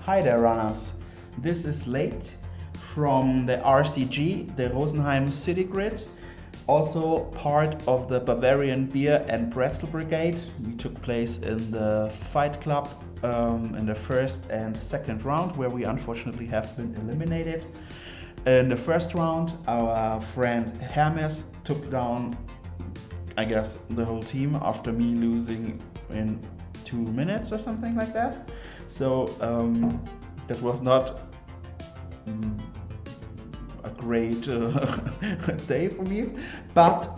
Hi there runners, this is Late from the RCG, the Rosenheim City Grid, also part of the Bavarian Beer and Bretzel Brigade. We took place in the Fight Club in the first and second round, where we unfortunately have been eliminated. In the first round, our friend Hermes took down, I guess, the whole team after me losing in 2 minutes or something like that. So that was not a great day for me. But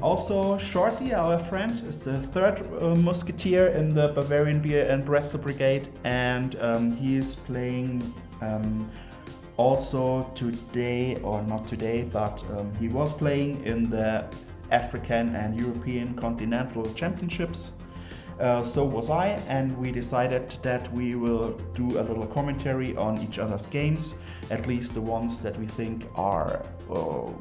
also Shorty, our friend, is the third musketeer in the Bavarian Beer and Bretzel Brigade, and he is playing also today, or not today, but he was playing in the African and European Continental Championships. So was I, and we decided that we will do a little commentary on each other's games, at least the ones that we think are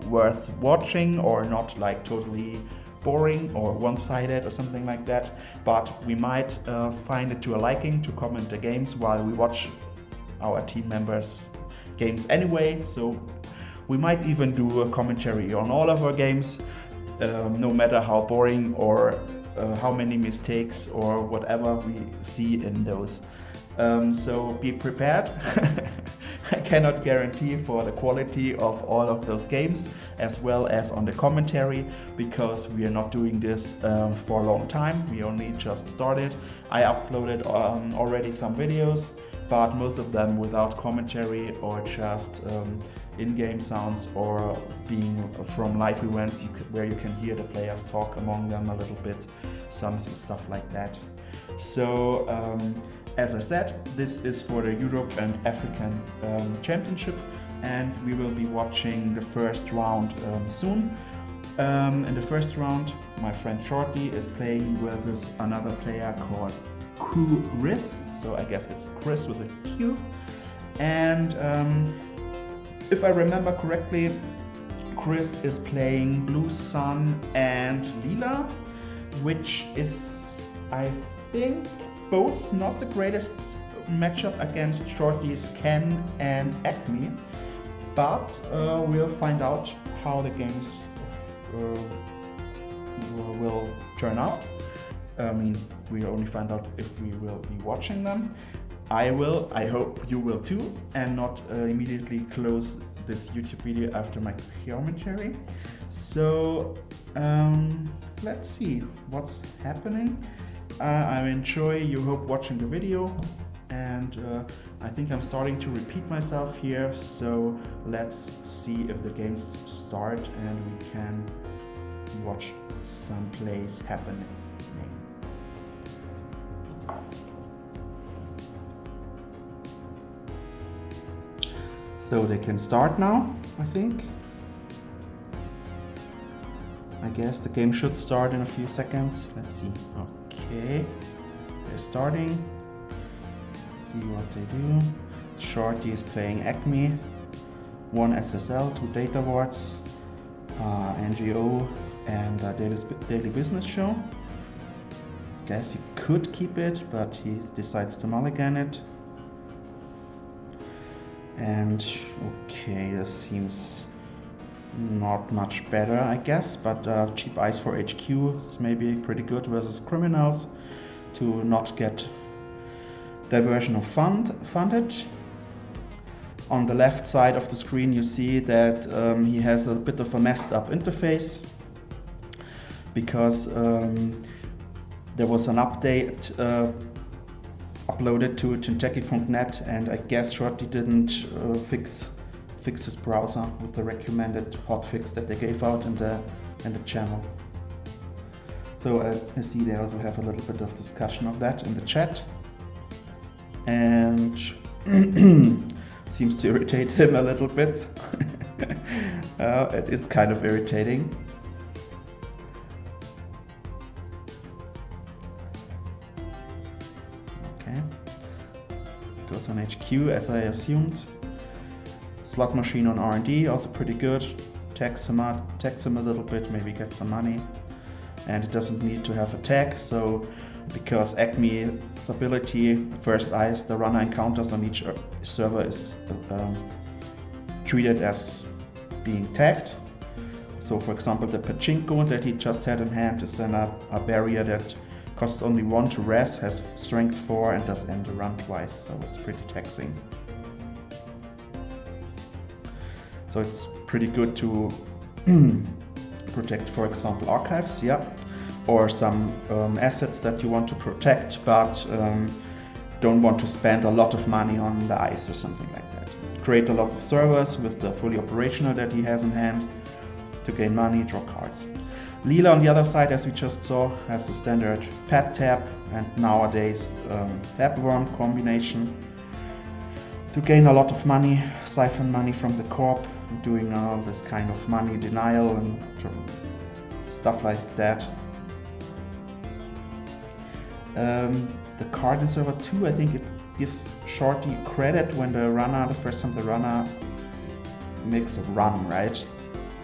worth watching or not like totally boring or one-sided or something like that. But we might find it to a liking to comment the games while we watch our team members' games anyway. So we might even do a commentary on all of our games, no matter how boring or how many mistakes or whatever we see in those. So be prepared. I cannot guarantee for the quality of all of those games as well as on the commentary, because we are not doing this for a long time. We only just started. I uploaded already some videos, but most of them without commentary or just in-game sounds, or being from live events where you can hear the players talk among them a little bit, some stuff like that. So as I said, this is for the Europe and African Championship, and we will be watching the first round soon. In the first round, my friend Shorty is playing with another player called Qris, so I guess it's Qris with a Q. And if I remember correctly, Qris is playing Blue Sun and Lila, which is, I think, both not the greatest matchup against Shorty's Ken and Acme, but we'll find out how the games will turn out. I mean, we'll only find out if we will be watching them. I will, I hope you will too, and not immediately close this YouTube video after my commentary. So let's see what's happening. I enjoy, you hope, watching the video, and I think I'm starting to repeat myself here, so let's see if the games start and we can watch some plays happening. So they can start now, I think. I guess the game should start in a few seconds. Let's see. Okay, they're starting. Let's see what they do. Shorty is playing Acme, 1 SSL, 2 data wards, NGO, and Daily Business Show. Guess he could keep it, but he decides to mulligan it. And okay, this seems not much better, I guess, but cheap ice for HQ is maybe pretty good versus criminals to not get diversion of funded. On the left side of the screen you see that he has a bit of a messed up interface, because there was an update uploaded to Kentucky.net, and I guess Shorty didn't fix his browser with the recommended hotfix that they gave out in the channel. So I see they also have a little bit of discussion of that in the chat, and seems to irritate him a little bit. It is kind of irritating. Goes on HQ as I assumed. Slot machine on R&D, also pretty good. Tax him a little bit, maybe get some money. And it doesn't need to have a tag, so because Acme's ability, first eyes, the runner encounters on each server is treated as being tagged. So for example, the pachinko that he just had in hand is then a barrier that costs only 1 to res, has strength 4 and does end the run twice, so it's pretty taxing. So it's pretty good to protect, for example, archives, yeah, or some assets that you want to protect, but don't want to spend a lot of money on the ice or something like that. Create a lot of servers with the fully operational that he has in hand to gain money, draw cards. Leela on the other side, as we just saw, has the standard pet tap and nowadays tapworm combination to gain a lot of money, siphon money from the corp, doing all this kind of money denial and stuff like that. The card in server 2, I think it gives Shorty credit when the runner, the first time the runner makes a run, right?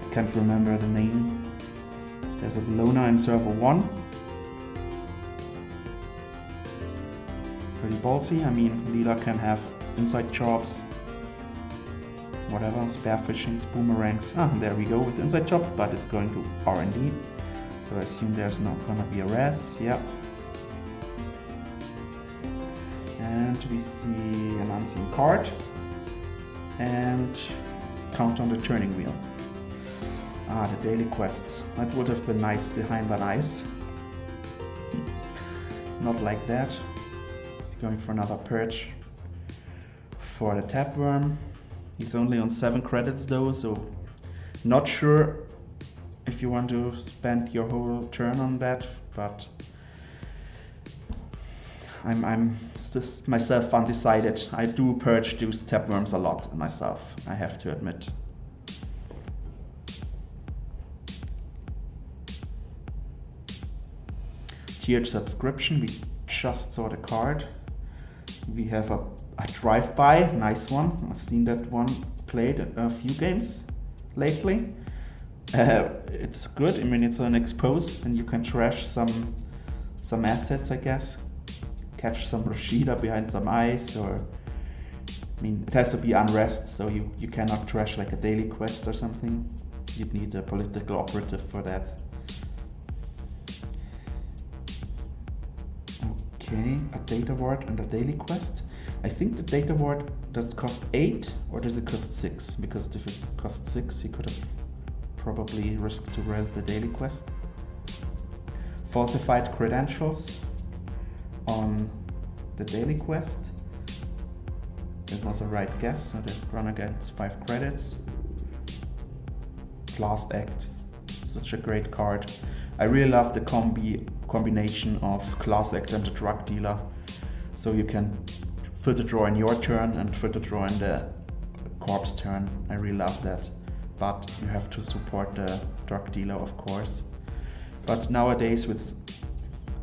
I can't remember the name. There's a loner in server 1. Pretty ballsy. I mean, Leela can have inside jobs, whatever, spearfishings, boomerangs. There we go with inside job, but it's going to R&D. So I assume there's not gonna be a res, yeah. And we see an unseen card and count on the turning wheel. The daily quest. That would have been nice behind that ice. Not like that. He's going for another purge for the tapworm. He's only on 7 credits though, so not sure if you want to spend your whole turn on that, but I'm just myself undecided. I do purge those tapworms a lot myself, I have to admit. Tiered subscription, we just saw the card. We have a drive-by, nice one. I've seen that one played a few games lately. It's good, I mean it's an expose and you can trash some assets, I guess. Catch some Rashida behind some ice, or I mean it has to be unrest, so you cannot trash like a daily quest or something. You'd need a political operative for that. Okay, a data ward and a daily quest. I think the data ward, does it cost 8 or does it cost 6? Because if it cost 6, he could have probably risked to res the daily quest. Falsified credentials on the daily quest. It was a right guess, so the runner gets 5 credits. Class Act, such a great card. I really love the combination of Class Act and the drug dealer. So you can filter draw in your turn and filter draw in the corp's turn. I really love that. But you have to support the drug dealer, of course. But nowadays with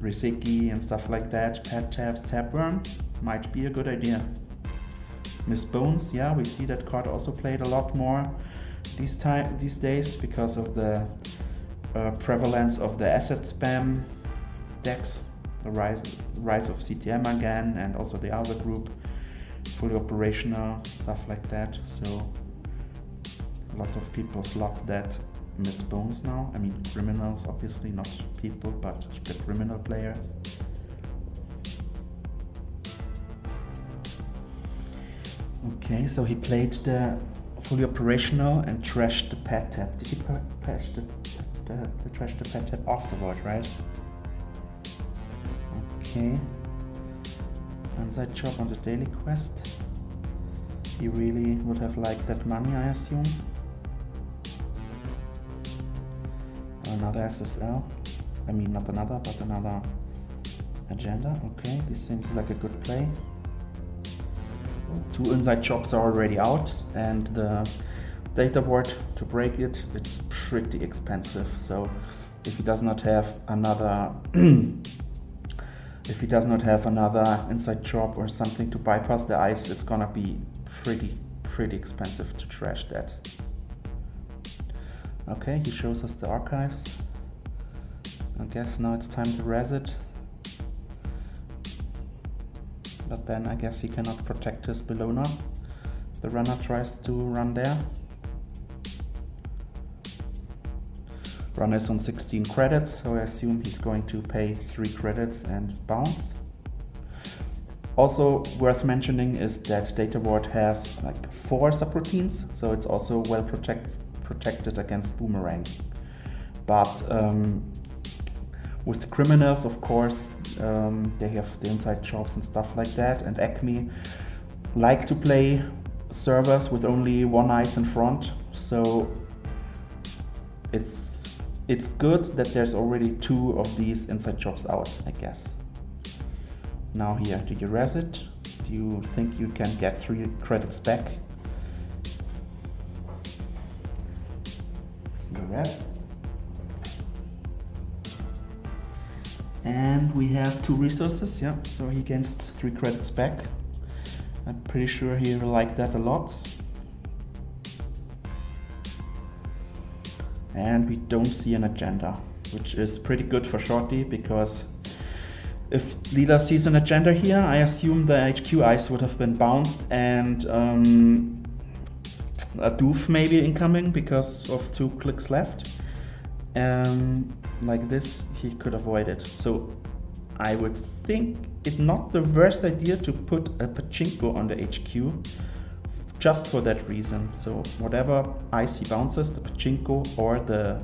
Riseki and stuff like that, pet taps, tapworm might be a good idea. Miss Bones, yeah, we see that card also played a lot more these days because of the prevalence of the asset spam decks, the rise of CTM again, and also the other group, fully operational, stuff like that. So a lot of people slot that Miss Bones now. I mean criminals, obviously, not people, but the criminal players. Okay, so he played the fully operational and trashed the pet tap. Did he trash the pet tap afterward, right? Okay. Inside job on the daily quest. He really would have liked that money, I assume. Another SSL. I mean, not another, but another agenda. Okay, this seems like a good play. 2 inside jobs are already out, and the data board, to break it, it's pretty expensive. So if he does not have another if he does not have another inside job or something to bypass the ice, it's gonna be pretty expensive to trash that. Okay, he shows us the archives. I guess now it's time to res it. but then I guess he cannot protect his Bellona. The runner tries to run there. Runner is on 16 credits, so I assume he's going to pay 3 credits and bounce. Also worth mentioning is that Data Ward has like 4 subroutines, so it's also well protected against boomerang. But with the criminals, of course, they have the inside jobs and stuff like that, and Acme like to play servers with only 1 ice in front, so it's good that there's already 2 of these inside jobs out, I guess. Now here, do you res it? Do you think you can get 3 credits back? See the res. And we have 2 resources, yeah, so he gains 3 credits back. I'm pretty sure he will like that a lot. And we don't see an agenda, which is pretty good for Shorty, because if Leela sees an agenda here, I assume the HQ ice would have been bounced and a doof maybe incoming because of 2 clicks left. Like this, he could avoid it. So I would think it's not the worst idea to put a pachinko on the HQ, just for that reason. So whatever ice he bounces, the pachinko or the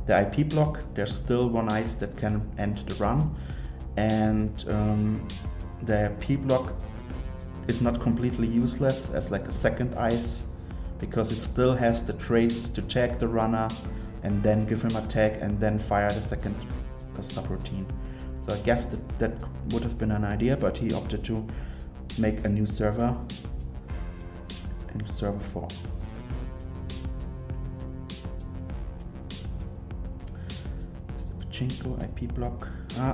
IP block, there's still 1 ice that can end the run. And the IP block is not completely useless as like a second ice, because it still has the trace to tag the runner and then give him a tag and then fire the second subroutine. So I guess that would have been an idea, but he opted to make a new server, and server 4. It's the pachinko IP block.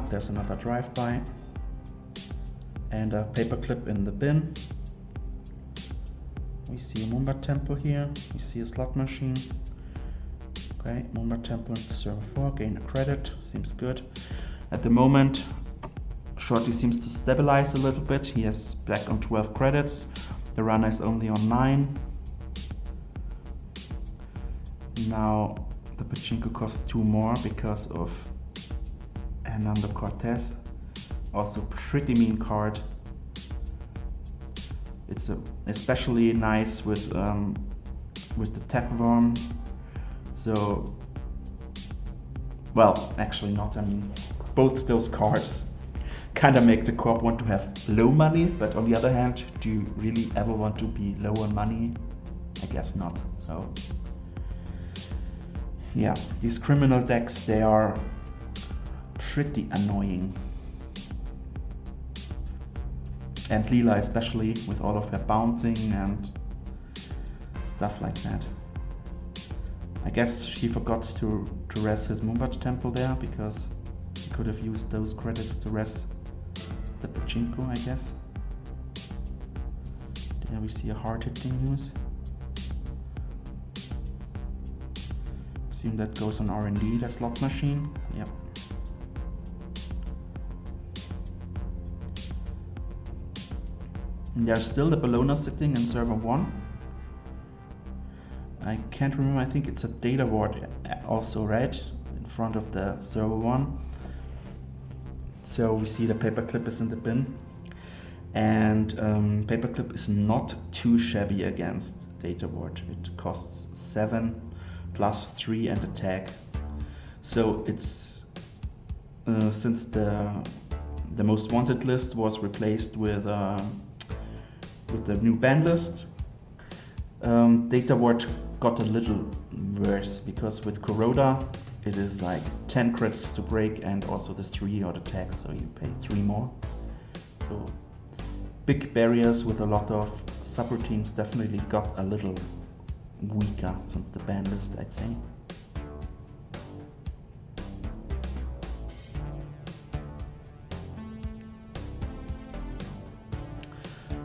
There's another drive-by and a paperclip in the bin. We see a Mumba temple here. We see a slot machine. Okay, Mumba temple into server 4, gain a credit, seems good. At the moment, Shorty seems to stabilize a little bit. He is back on 12 credits. The runner is only on 9. Now the pachinko costs 2 more because of Hernando Cortez. Also pretty mean card. It's especially nice with the tapeworm. So, well, actually not. I mean, both those cards kind of make the corp want to have low money, but on the other hand, do you really ever want to be low on money? I guess not. So, yeah, these criminal decks, they are pretty annoying. And Leela especially, with all of her bouncing and stuff like that. I guess she forgot to res his Mumbat temple there, because he could have used those credits to res the pachinko, I guess. There we see a hard-hitting news. Assume that goes on R&D, that slot machine. Yep. And there's still the Bellona sitting in server 1. I can't remember, I think it's a data ward also, right? In front of the server 1. So we see the paperclip is in the bin. And paperclip is not too shabby against data ward. It costs 7 plus 3 and a tag. So it's since the most wanted list was replaced with the new ban list, data ward got a little worse, because with Kuroda it is like 10 credits to break and also the 3 or the tag, so you pay 3 more. So big barriers with a lot of subroutines definitely got a little weaker since the ban list, I'd say.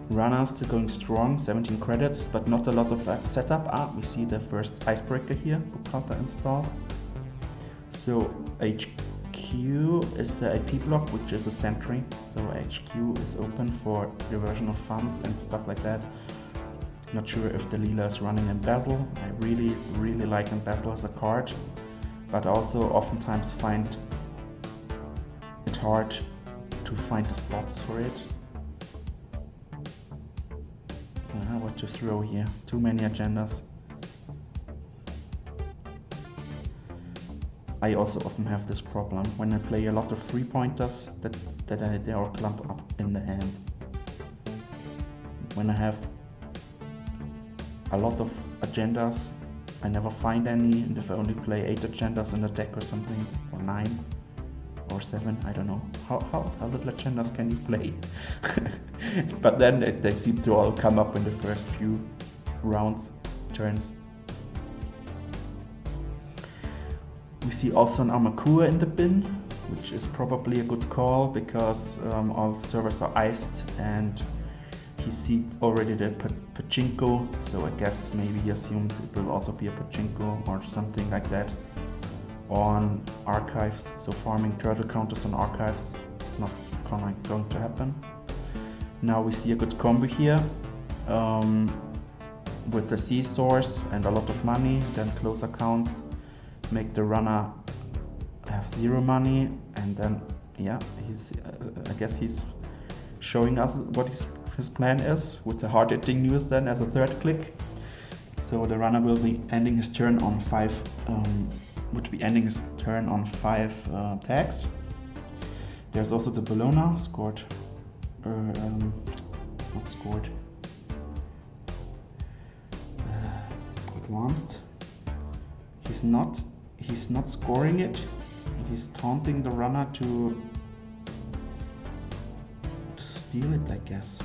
Runner still going strong, 17 credits, but not a lot of setup. We see the first icebreaker here, Bukata installed. So HQ HQ is the IP block, which is a sentry. So HQ is open for diversion of funds and stuff like that. Not sure if the Leela is running Embezzle. I really like Embezzle as a card, but also oftentimes find it hard to find the spots for it. What to throw here? Too many agendas. I also often have this problem when I play a lot of 3-pointers that they all clump up in the hand. When I have a lot of agendas, I never find any, and if I only play 8 agendas in a deck or something, or 9 or 7, I don't know. How little agendas can you play? But then they seem to all come up in the first few rounds, turns. We see also an Armakua in the bin, which is probably a good call because all servers are iced and he sees already the pachinko, so I guess maybe he assumed it will also be a pachinko or something like that on archives. So farming turtle counters on archives is not going to happen. Now we see a good combo here with the sea source and a lot of money, then close accounts make the runner have 0 money, and then yeah, I guess he's showing us what his plan is with the hard-hitting news then as a third click. So the runner will be ending his turn on 5 tags. There's also the Bologna scored, not scored, advanced. He's not scoring it. He's taunting the runner to steal it, I guess.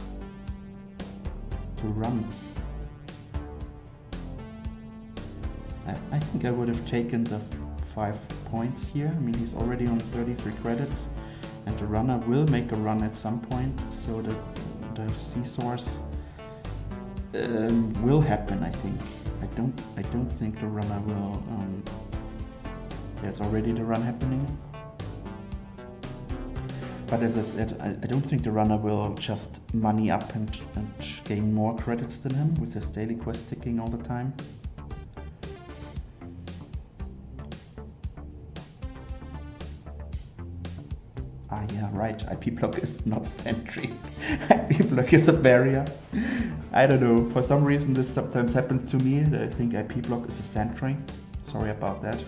To run. I think I would have taken the 5 points here. I mean, he's already on 33 credits, and the runner will make a run at some point. So the sea source will happen, I think. I don't think the runner will. There's already the run happening. But as I said, I don't think the runner will just money up and gain more credits than him with his daily quest ticking all the time. Ah yeah, right, IP block is not sentry. IP block is a barrier. I don't know, for some reason this sometimes happens to me. I think IP block is a sentry. Sorry about that.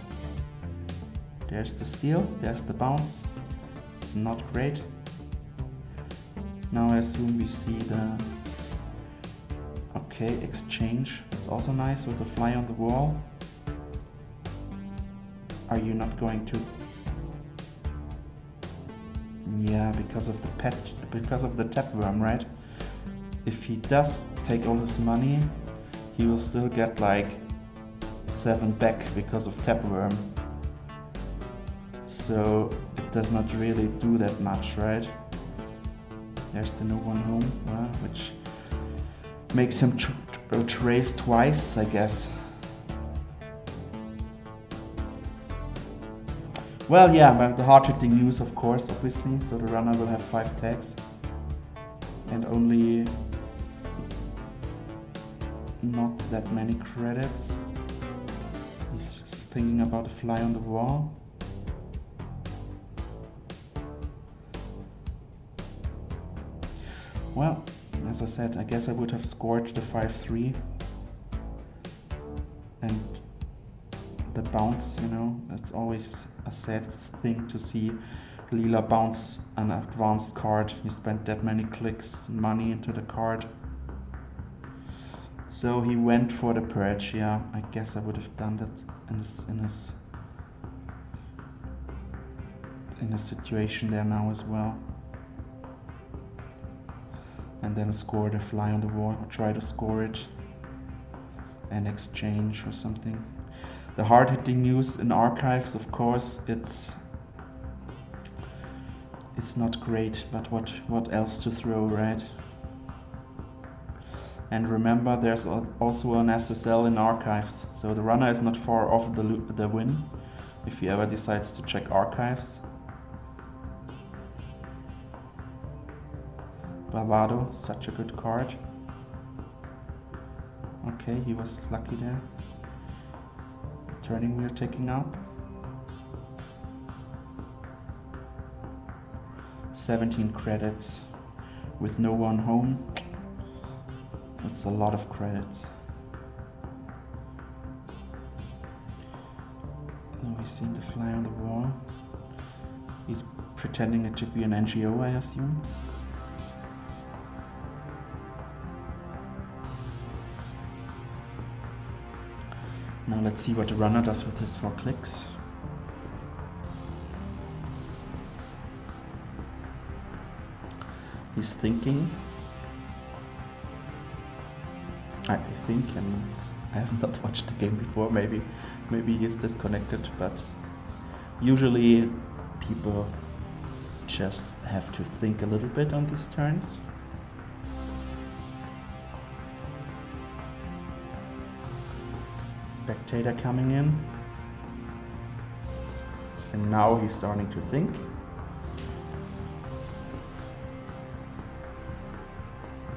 There's the steal, there's the bounce. It's not great. Now I assume we see the okay exchange. It's also nice with the fly on the wall. Are you not going to? Yeah, because of the tapworm, right? If he does take all his money, he will still get like 7 back because of tapworm. So it does not really do that much, right? There's the no one home, which makes him trace twice, I guess. Well, yeah, but the hard-hitting news, of course, obviously. So the runner will have 5 tags and only not that many credits. He's just thinking about a fly on the wall. Well, as I said, I guess I would have scored the 5-3 and the bounce, you know, it's always a sad thing to see Leela bounce an advanced card. You spent that many clicks, money into the card. So he went for the purge, yeah, I guess I would have done that in his situation there now as well. And then score the fly on the wall, or try to score it and exchange or something. The hard-hitting news in archives, of course, it's not great, but what else to throw, right? And remember, there's also an SSL in archives, so the runner is not far off the win if he ever decides to check archives. Bravado, such a good card. Okay, he was lucky there. Turning wheel taking up. 17 credits with no one home. That's a lot of credits. We've seen the fly on the wall. He's pretending it to be an NGO, I assume. Now let's see what the runner does with his 4 clicks. He's thinking. I think, I mean, I have not watched the game before, maybe he's disconnected, but usually people just have to think a little bit on these turns. Spectator coming in, and now he's starting to think.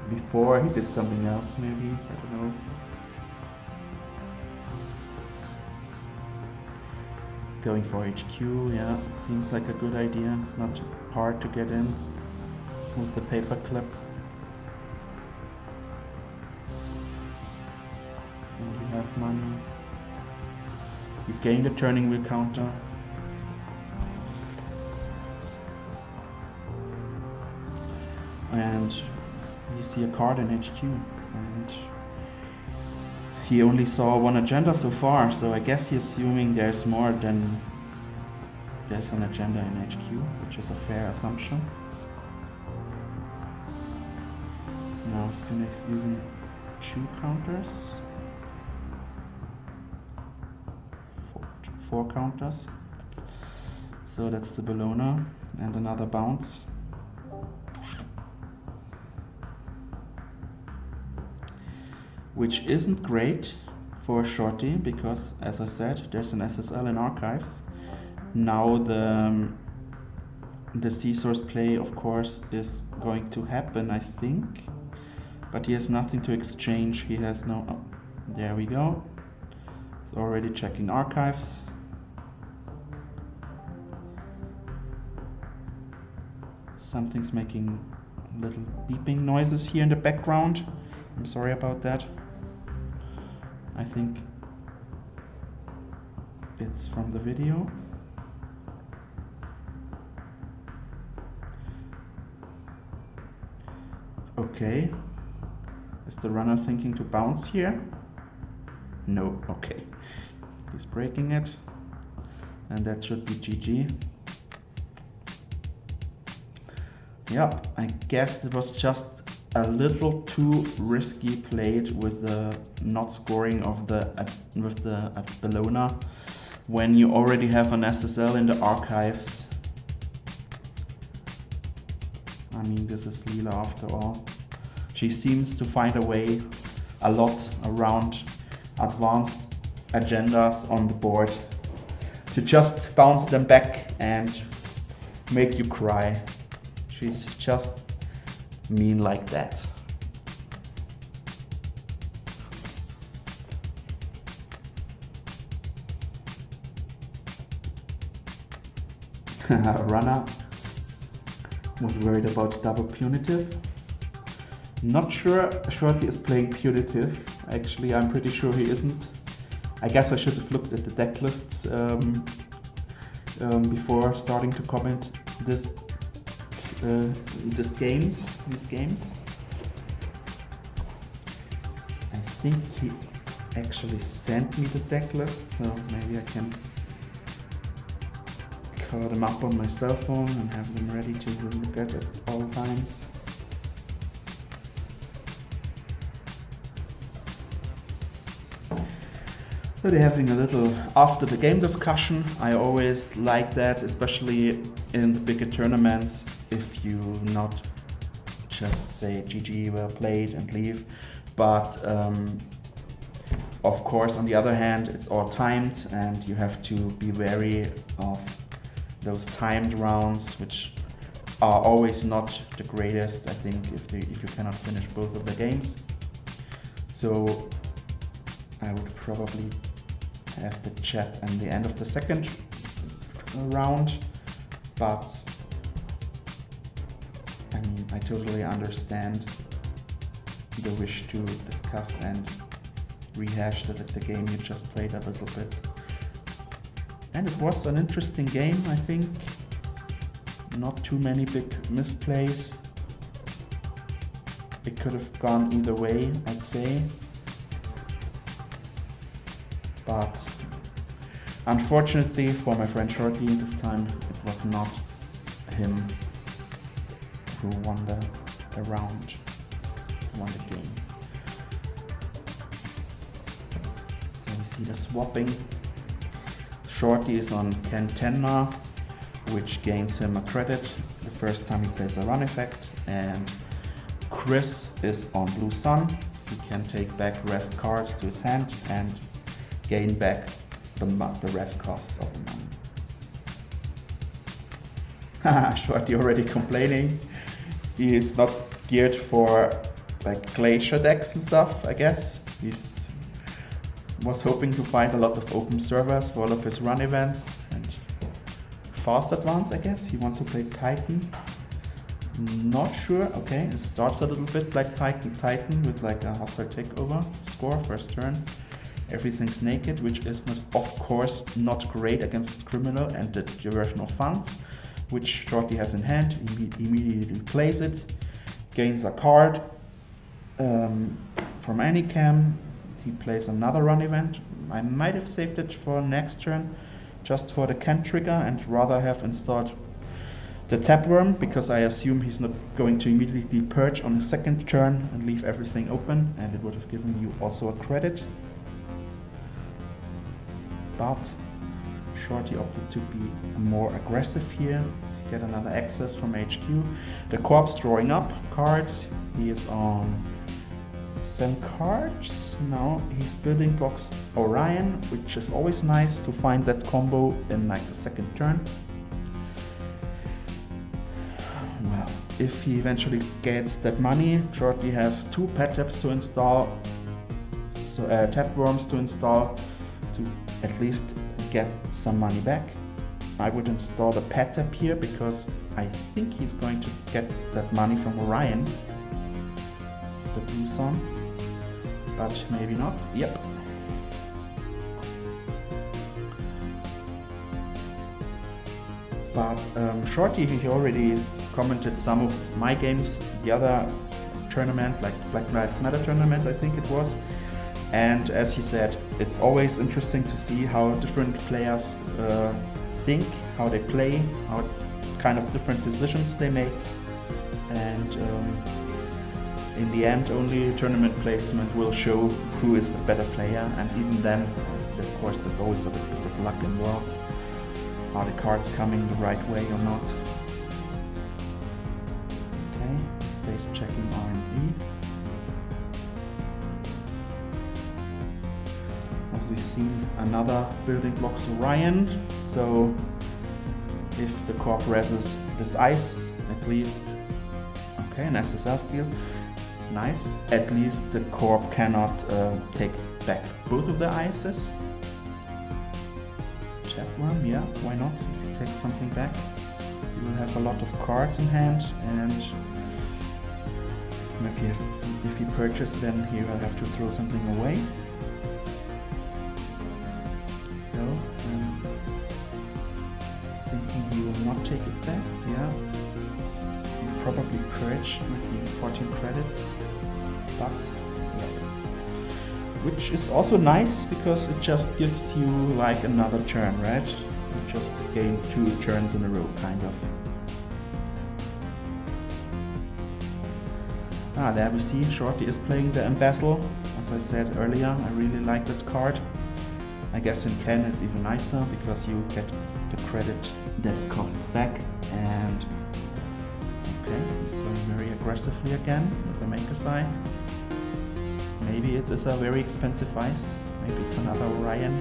Before he did something else, maybe, I don't know. Going for HQ, yeah, seems like a good idea. It's not hard to get in with the paper clip. And you have money. You gain the turning wheel counter. And you see a card in HQ, and he only saw 1 agenda so far, so I guess he's assuming there's more than there's an agenda in HQ, which is a fair assumption. Now he's using 2 counters, 4 counters, so that's the Bologna and another bounce. Which isn't great for Shorty because, as I said, there's an SSL in archives. Now the C-source play, of course, is going to happen, I think, but he has nothing to exchange. He has no. Oh, there we go. It's already checking archives. Something's making little beeping noises here in the background. I'm sorry about that. I think it's from the video. Okay. Is the runner thinking to bounce here? No, okay. He's breaking it. And that should be GG. Yep, I guess it was just a little too risky played with the not scoring of the Bologna when you already have an SSL in the archives. I mean, this is Leela after all. She seems to find a way a lot around advanced agendas on the board to just bounce them back and make you cry. She's just mean like that. Runner was worried about double punitive. Not sure Shorty is playing punitive. Actually, I'm pretty sure he isn't. I guess I should have looked at the deck lists before starting to comment these games. I think he actually sent me the deck list, so maybe I can call them up on my cell phone and have them ready to look at all times. So they're having a little after the game discussion. I always like that, especially in the bigger tournaments, if you not just say GG, well played and leave, but of course on the other hand it's all timed and you have to be wary of those timed rounds which are always not the greatest, I think, if you cannot finish both of the games. So I would probably have the chat at the end of the second round, but I mean, I totally understand the wish to discuss and rehash the game you just played a little bit. And it was an interesting game, I think. Not too many big misplays. It could have gone either way, I'd say. But unfortunately for my friend Shorty, this time it was not him who won the round, won the game. So we see the swapping. Shorty is on Continental, which gains him a credit the first time he plays a run effect, and Qris is on Blue Sun. He can take back rest cards to his hand and gain back the rest costs of the money. Haha, Shorty already complaining. He is not geared for like glacier decks and stuff, I guess. He's was hoping to find a lot of open servers for all of his run events and fast advance, I guess. He wants to play Titan. Not sure. Okay, it starts a little bit like Titan with like a hostile takeover score first turn. Everything's naked, which is not, of course, not great against criminal and the diversion of funds, which Shorty has in hand. He immediately plays it, gains a card from any cam. He plays another run event. I might have saved it for next turn, just for the can trigger, and rather have installed the tapworm, because I assume he's not going to immediately purge on the second turn and leave everything open, and it would have given you also a credit. But Shorty opted to be more aggressive here. Let's get another access from HQ. The corpse drawing up cards. He is on 7 cards. Now he's building blocks Orion, which is always nice to find that combo in like the second turn. Well, if he eventually gets that money, Shorty has 2 pet taps to install, so tapworms to install to at least get some money back. I would install the pet tap here because I think he's going to get that money from Orion, the blue sun, but maybe not. Yep. But Shorty, he already commented some of my games, the other tournament, like Black Lives Matter tournament, I think it was. And as he said, it's always interesting to see how different players think, how they play, how kind of different decisions they make. And in the end, only tournament placement will show who is the better player. And even then, of course, there's always a bit of luck involved. Are the cards coming the right way or not? Okay, space checking R&D. As we've seen, another building blocks Orion. So if the corp reses this ice, at least, okay, an SSR steal, nice. At least the corp cannot take back both of the ices. Tapworm, yeah, why not? If you take something back, you will have a lot of cards in hand, and if you purchase, then he will have to throw something away. So, thinking he will not take it back, yeah. He'll probably purge with the 14 credits, but yeah. Which is also nice because it just gives you like another turn, right? You just gain 2 turns in a row, kind of. There we see Shorty is playing the Embezzle. As I said earlier, I really like that card. I guess in Ken it's even nicer because you get the credit that it costs back. And okay, he's going very aggressively again with the Maker Sign. Maybe it is a very expensive ice. Maybe it's another Orion.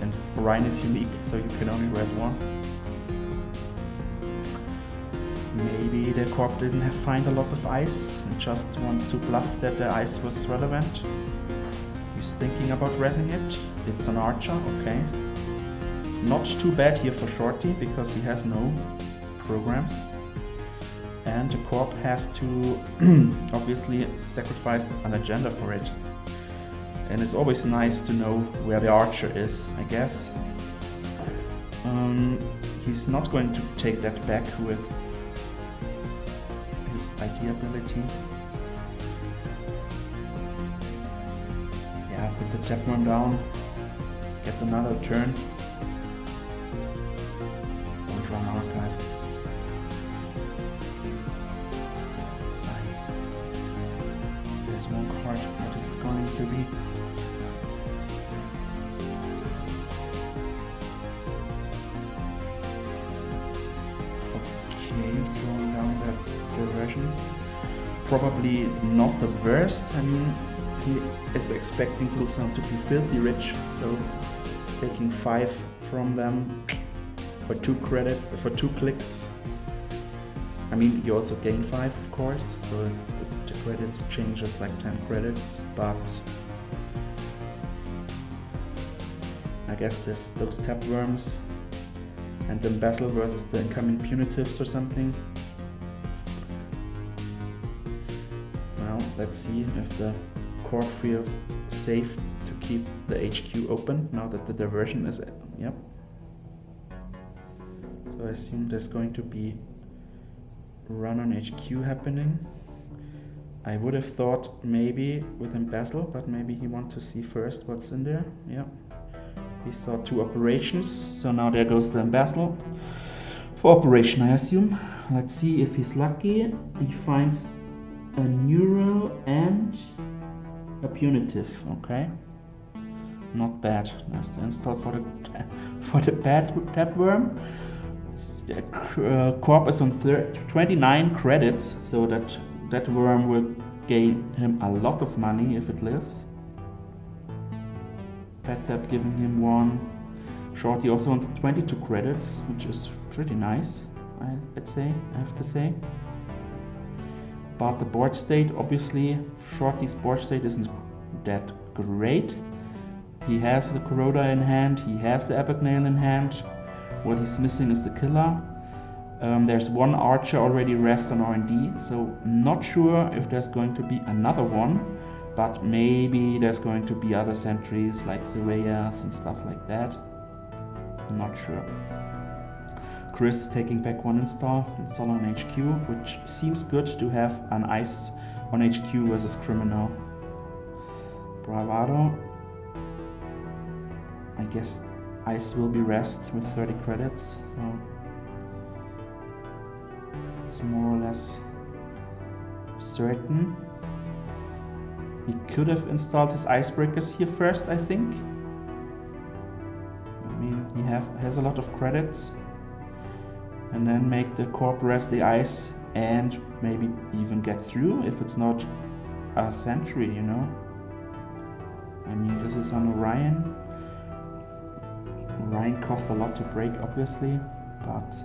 And Orion is unique, so you can only res 1. Maybe the corp didn't find a lot of ice and just wanted to bluff that the ice was relevant. He's thinking about resing it. It's an archer, okay. Not too bad here for Shorty because he has no programs. And the corp has to obviously sacrifice an agenda for it. And it's always nice to know where the archer is, I guess. He's not going to take that back with his idea ability. Yeah, put the tapeworm down, get another turn. Don't run archives. There's one card. What is it going to be? Throwing down that diversion. Probably not the worst. I mean, he is expecting Busan to be filthy rich, so taking 5 from them for 2 clicks. I mean, you also gain 5, of course, so the credits changes like 10 credits, but I guess those tapeworms and then Bretzel versus the incoming punitives or something. Well, let's see if the corp feels safe to keep the HQ open now that the diversion is, yep. So I assume there's going to be run on HQ happening. I would have thought maybe with Bretzel, but maybe he wants to see first what's in there, yeah. He saw 2 operations, so now there goes the Bretzel for operation, I assume. Let's see if he's lucky. He finds a neural and a punitive. Okay, not bad. That's the install for the tapeworm. Corp is on 29 credits, so that worm will gain him a lot of money if it lives. Pet Tap giving him 1. Shorty also on 22 credits, which is pretty nice, I have to say. But the board state, obviously, Shorty's board state isn't that great. He has the Corroda in hand, he has the Epic Nail in hand. What he's missing is the killer. There's 1 archer already rest on R&D, so not sure if there's going to be another one. But maybe there's going to be other sentries like Surveyors and stuff like that. I'm not sure. Qris taking back 1 install on HQ, which seems good to have an ice on HQ versus criminal. Bravado. I guess ice will be rest with 30 credits, so it's more or less certain. He could have installed his icebreakers here first, I think. I mean, he has a lot of credits. And then make the corp rest the ice and maybe even get through if it's not a sentry, you know. I mean, this is on Orion. Orion cost a lot to break, obviously, but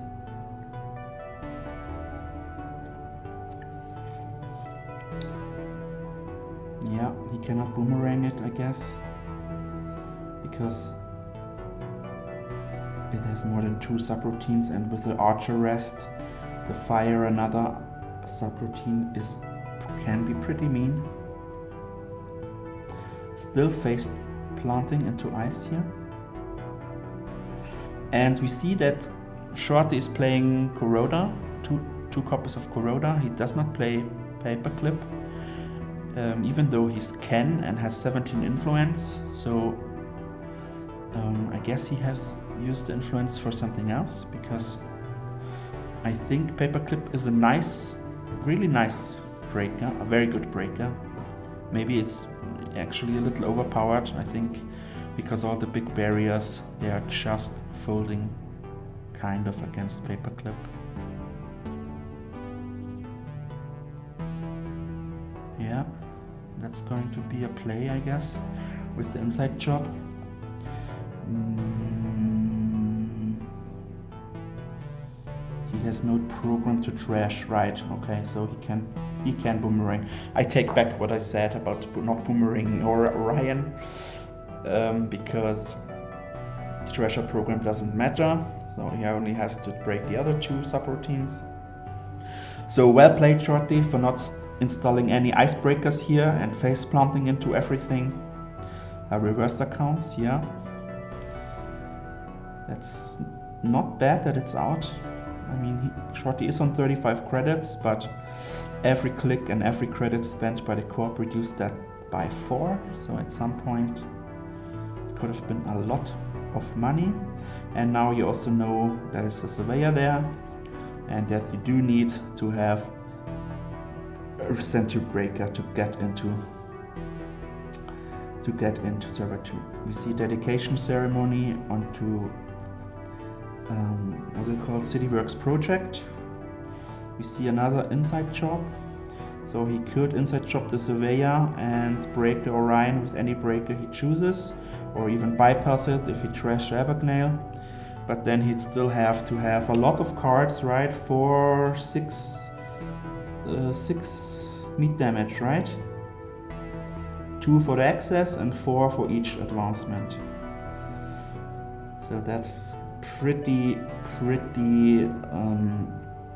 yeah, he cannot boomerang it, I guess, because it has more than 2 subroutines, and with the archer rest, the fire another subroutine can be pretty mean. Still face planting into ice here. And we see that Shorty is playing Corroda, two copies of Corroda. He does not play Paperclip. Even though he's Ken and has 17 influence, so I guess he has used the influence for something else, because I think Paperclip is a nice, really nice breaker, a very good breaker. Maybe it's actually a little overpowered, I think, because all the big barriers, they are just folding kind of against Paperclip. Yeah. That's going to be a play, I guess, with the inside job. He has no program to trash, right? Okay, so he can boomerang. I take back what I said about not boomerang or Orion, because the treasure program doesn't matter, so he only has to break the other 2 subroutines. So well played, Shorty, for not installing any icebreakers here and face planting into everything. Reverser counts, yeah. That's not bad that it's out. I mean, Shorty is on 35 credits, but every click and every credit spent by the corp reduced that by 4. So at some point it could have been a lot of money. And now you also know there is a surveyor there, and that you do need to have a sentry breaker to get into server 2. We see dedication ceremony onto what's it called, CityWorks project. We see another inside job, so he could inside job the surveyor and break the Orion with any breaker he chooses, or even bypass it if he trashed Abagnale. But then he'd still have to have a lot of cards, right, for 6 meat damage, right? 2 for the access and 4 for each advancement. So that's pretty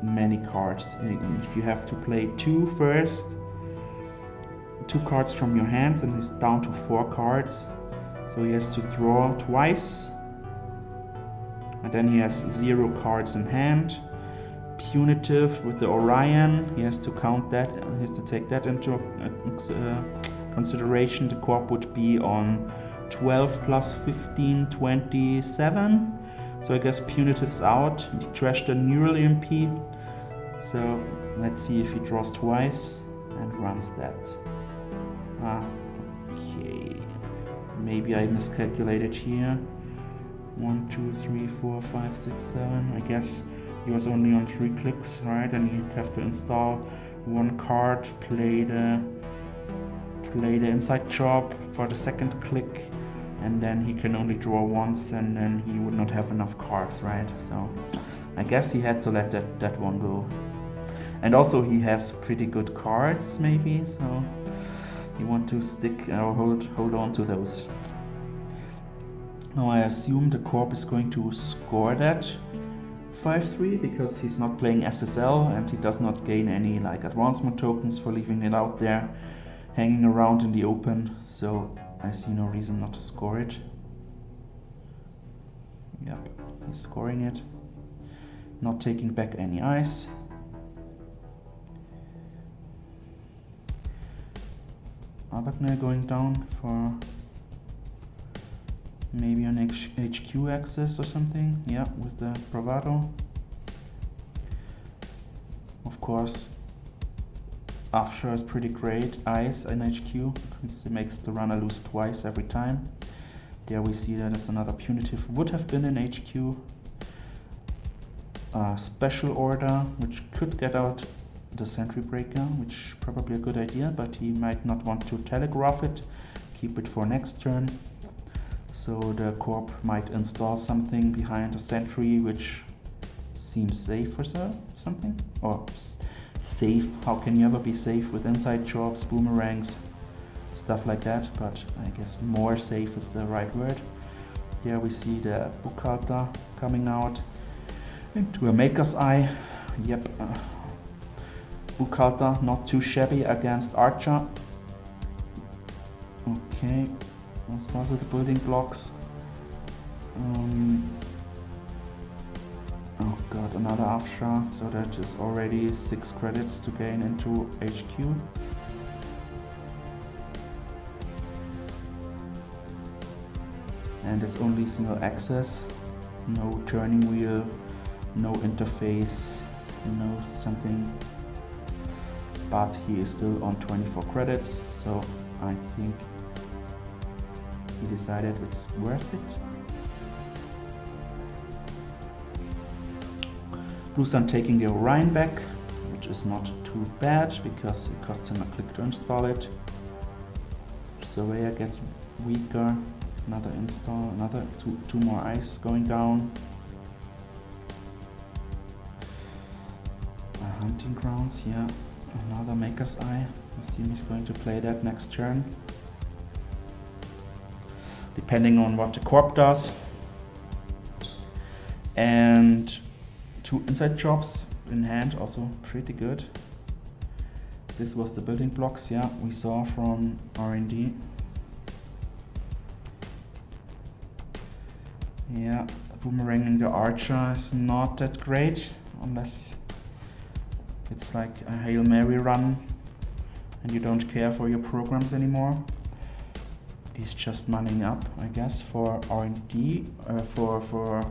many cards. If you have to play 2 first, 2 cards from your hand, and he's down to 4 cards. So he has to draw twice. And then he has 0 cards in hand. Punitive with the Orion, he has to count that, he has to take that into consideration. The corp would be on 12 plus 15, 27. So I guess punitive's out. He trashed a neural EMP. So let's see if he draws twice and runs that. Okay. Maybe I miscalculated here. 1, 2, 3, 4, 5, 6, 7. I guess he was only on 3 clicks, right? And he'd have to install 1 card, play the inside job for the second click, and then he can only draw once, and then he would not have enough cards, right? So I guess he had to let that one go. And also he has pretty good cards, maybe, so you want to stick or hold on to those. Now I assume the corp is going to score that 5-3 because he's not playing SSL and he does not gain any like advancement tokens for leaving it out there hanging around in the open, so I see no reason not to score it. Yep, he's scoring it. Not taking back any ice. Abagnale going down for maybe an HQ access or something. Yeah, with the Bravado. Of course, Offshore is pretty great. Ice in HQ. It makes the runner lose twice every time. There we see that as another punitive. Would have been in HQ. Special order, which could get out the sentry breaker, which probably a good idea, but he might not want to telegraph it. Keep it for next turn. So the corp might install something behind a sentry, which seems safe or something, or safe. How can you ever be safe with inside jobs, boomerangs, stuff like that? But I guess more safe is the right word. There we see the Buchalter coming out into a Maker's Eye. Yep, Buchalter not too shabby against Archer. Okay, let's puzzle the building blocks. Oh god, another Afshar, so that is already 6 credits to gain into HQ. And it's only single access, no turning wheel, no interface, no something. But he is still on 24 credits, so I think he decided it's worth it. Blue Sun taking the Orion back, which is not too bad because it cost him a click to install it. Surveyor gets weaker, another install, another two more ice going down. hunting grounds, yeah. Another Maker's Eye. I assume he's going to play that next turn. Depending on what the corp does. And 2 inside jobs in hand, also pretty good. This was the building blocks, yeah, we saw from R&D. Yeah, boomeranging the archer is not that great, unless it's like a Hail Mary run and you don't care for your programs anymore. He's just manning up, I guess, for R&D, for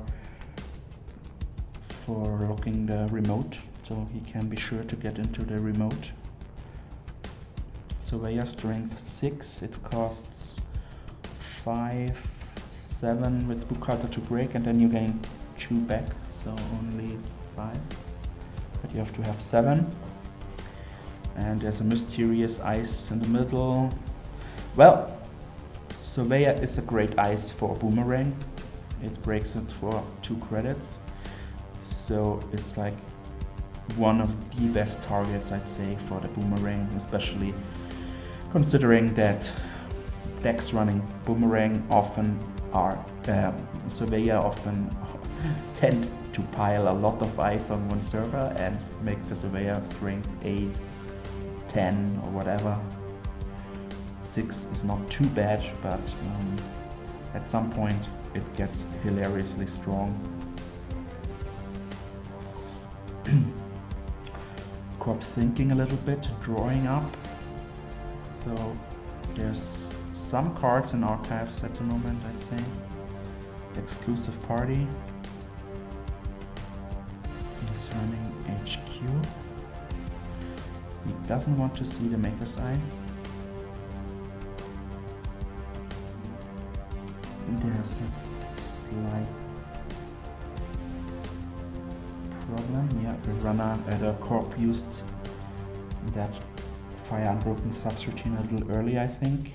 locking the remote, so he can be sure to get into the remote. Surveyor strength 6, it costs 5, 7 with Bukata to break, and then you gain 2 back, so only 5. But you have to have 7. And there's a mysterious ice in the middle. Well, Surveyor is a great ice for boomerang. It breaks it for 2 credits. So it's like one of the best targets, I'd say, for the boomerang, especially considering that decks running boomerang often are, Surveyor often tend to pile a lot of ice on one server and make the Surveyor strength 8, 10 or whatever. 6 is not too bad, but at some point it gets hilariously strong. Corp thinking a little bit, drawing up. So there's some cards in archives at the moment, I'd say. Exclusive party. He's running HQ. He doesn't want to see the Maker's Eye. There's a slight problem. Yeah, the runner, the corp used that Fire Unbroken subs routine a little early, I think.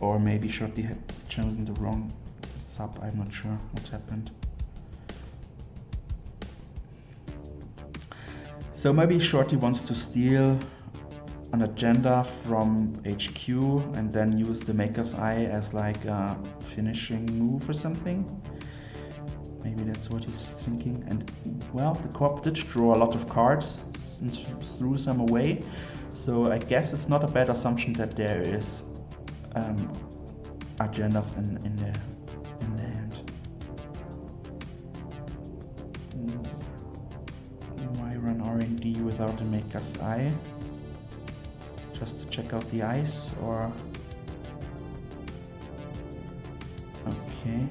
Or maybe Shorty had chosen the wrong sub, I'm not sure what happened. So maybe Shorty wants to steal an agenda from HQ and then use the Maker's Eye as like a finishing move or something. Maybe that's what he's thinking. And well, the corp did draw a lot of cards and threw some away. So I guess it's not a bad assumption that there is agendas in the hand. Why run R&D without a Maker's Eye? Just to check out the ice, or okay.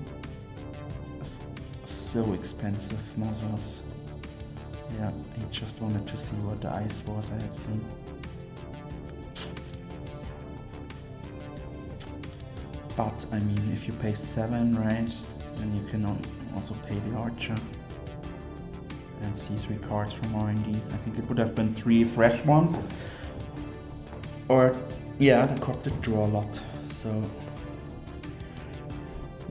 So expensive, Mozos. Yeah, he just wanted to see what the ice was, I assume. But I mean, if you pay 7, right, then you can also pay the archer and see 3 cards from R&D. I think it would have been 3 fresh ones. Or yeah, the corp did draw a lot, so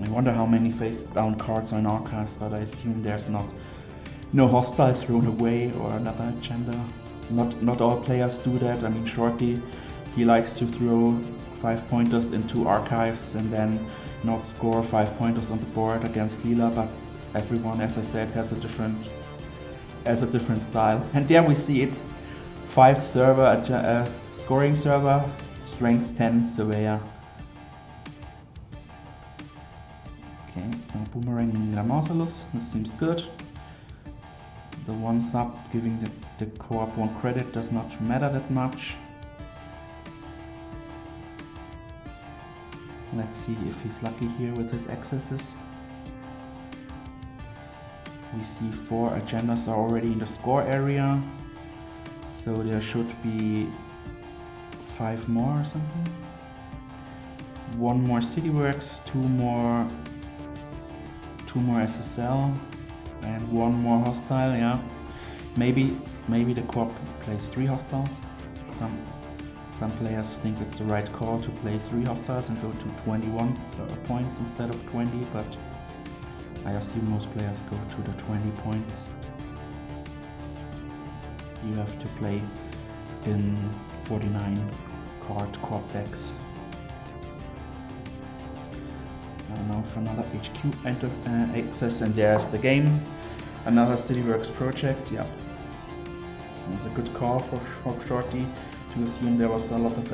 I wonder how many face down cards are in archives, but I assume there's no hostile thrown away or another agenda. Not all players do that. I mean, Shorty, he likes to throw 5-pointers into archives and then not score 5-pointers on the board against Leela, but everyone, as I said, has a different style. And there we see it. 5 server scoring server, strength 10 Surveyor. Okay, boomeranging the Marcellus, this seems good. The 1 sub giving the co-op 1 credit does not matter that much. Let's see if he's lucky here with his accesses. We see 4 agendas are already in the score area, so there should be 5 more or something. 1 more Cityworks, 2 more SSL, and 1 more hostile. Yeah, maybe the corp plays 3 hostiles. Some players think it's the right call to play 3 hostiles and go to 21 points instead of 20, but I assume most players go to the 20 points. you have to play in 49 card decks. Now for another HQ enter access, and there's the game. Another CityWorks project. Yeah, it was a good call for Shorty to assume there was a lot of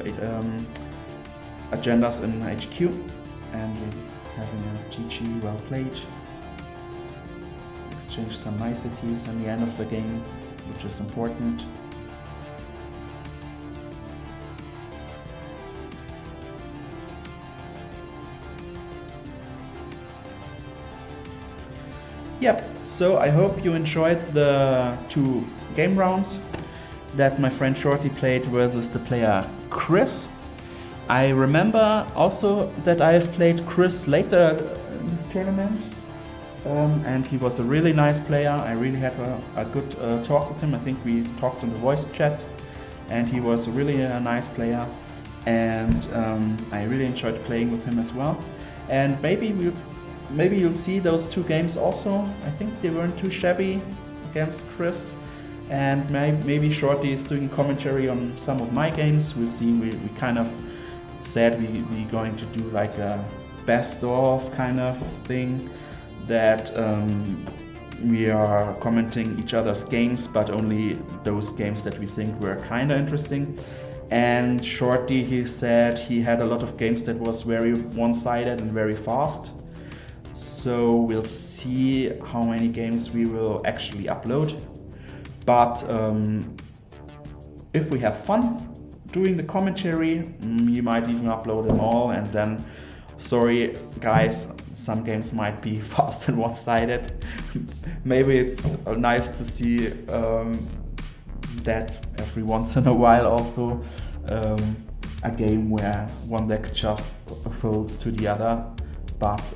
agendas in HQ, and having a GG well played. Exchange some niceties in the end of the game, which is important. Yep, so I hope you enjoyed the 2 game rounds that my friend Shorty played versus the player Qris. I remember also that I have played Qris later in this tournament, and he was a really nice player. I really had a good talk with him. I think we talked in the voice chat, and he was really a nice player, and I really enjoyed playing with him as well. And maybe you'll see those 2 games also. I think they weren't too shabby against Qris, and maybe Shorty is doing commentary on some of my games. We'll see. We kind of said we're going to do like a best of kind of thing, that we are commenting each other's games, but only those games that we think were kind of interesting. And Shorty, he said he had a lot of games that was very one-sided and very fast. So we'll see how many games we will actually upload. But if we have fun doing the commentary, you might even upload them all. And then, sorry guys, some games might be fast and one-sided. Maybe it's nice to see that every once in a while also, a game where one deck just folds to the other. But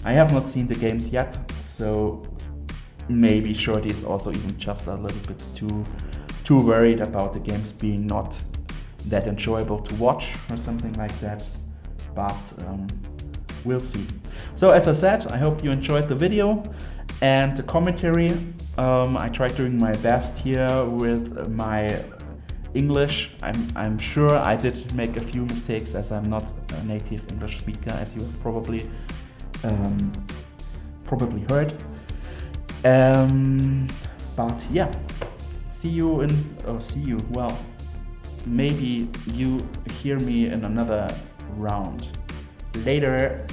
I have not seen the games yet, so maybe Shorty is also even just a little bit too worried about the games being not that enjoyable to watch or something like that. But we'll see. So as I said, I hope you enjoyed the video and the commentary. I tried doing my best here with my English. I'm sure I did make a few mistakes, as I'm not a native English speaker, as you have probably heard. But yeah, well, maybe you hear me in another round. Later.